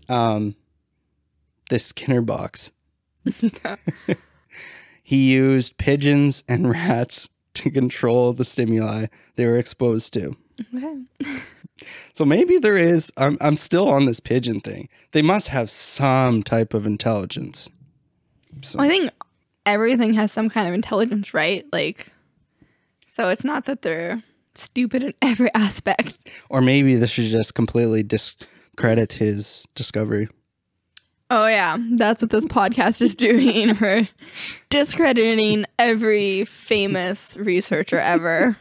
this Skinner box. He used pigeons and rats to control the stimuli they were exposed to. Okay. So maybe there is, I'm still on this pigeon thing. They must have some type of intelligence. So. Well, I think everything has some kind of intelligence, right? Like, so it's not that they're stupid in every aspect. Or maybe this should just completely discredit his discovery. Oh, yeah. That's what this podcast is doing. We're discrediting every famous researcher ever.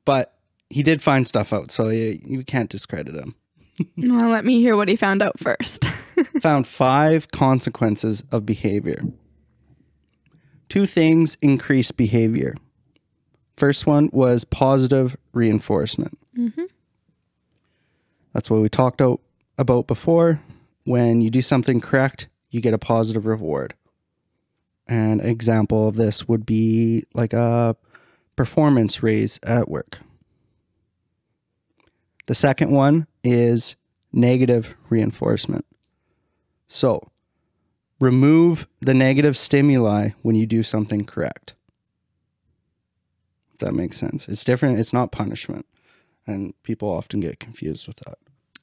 But he did find stuff out, so you can't discredit him. Well, let me hear what he found out first. Found 5 consequences of behavior. 2 things increase behavior. First one was positive reinforcement. Mm-hmm. That's what we talked about before. When you do something correct, you get a positive reward. An example of this would be like a performance raise at work. The second one is negative reinforcement. So, remove the negative stimuli when you do something correct. If that makes sense. It's different. It's not punishment. And people often get confused with that.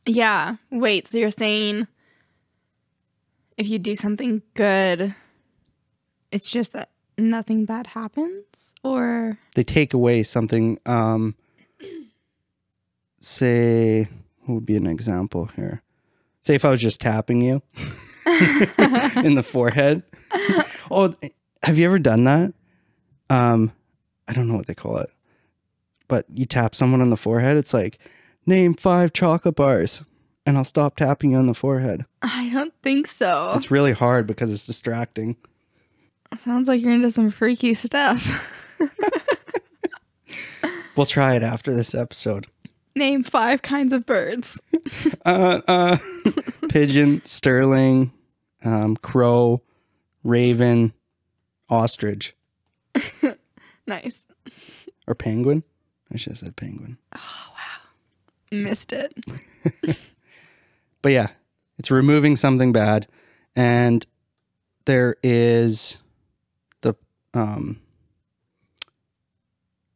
Yeah. Wait, so you're saying if you do something good, it's just that nothing bad happens? Or they take away something, say, what would be an example here? Say if I was just tapping you in the forehead. Oh, have you ever done that? I don't know what they call it, but you tap someone on the forehead. It's like, name 5 chocolate bars and I'll stop tapping you on the forehead. I don't think so. It's really hard because it's distracting. Sounds like you're into some freaky stuff. We'll try it after this episode. Name 5 kinds of birds. Pigeon, sterling, crow, raven, ostrich. Nice. Or penguin. I should have said penguin. Oh, wow. Missed it. But yeah, it's removing something bad. And there is the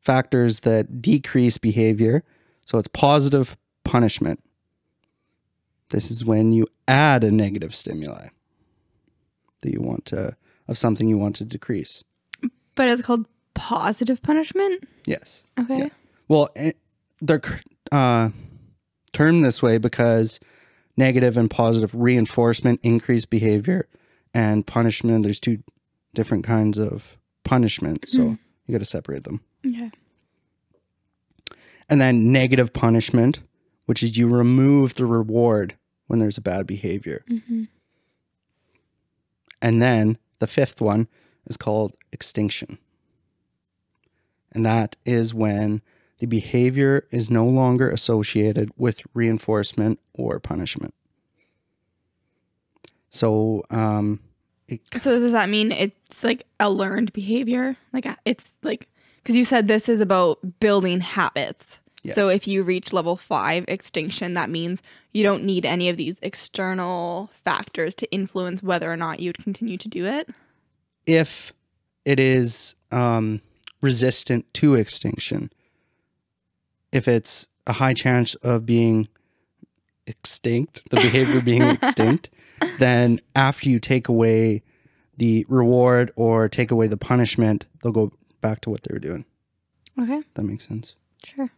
factors that decrease behavior. So it's positive punishment. This is when you add a negative stimuli that you want to, of something you want to decrease. But it's called positive punishment? Yes. Okay. Yeah. Well, they're termed this way because negative and positive reinforcement increase behavior, and punishment, there's 2 different kinds of punishment. So you got to separate them. Okay. And then negative punishment, which is you remove the reward when there's a bad behavior. Mm-hmm. And then the 5th one is called extinction. And that is when the behavior is no longer associated with reinforcement or punishment. So, so does that mean it's like a learned behavior? Like it's like, because you said this is about building habits. Yes. So if you reach level 5 extinction, that means you don't need any of these external factors to influence whether or not you'd continue to do it? If it is resistant to extinction, if it's a high chance of being extinct, the behavior being extinct, then after you take away the reward or take away the punishment, they'll go back to what they were doing. Okay. That makes sense. Sure.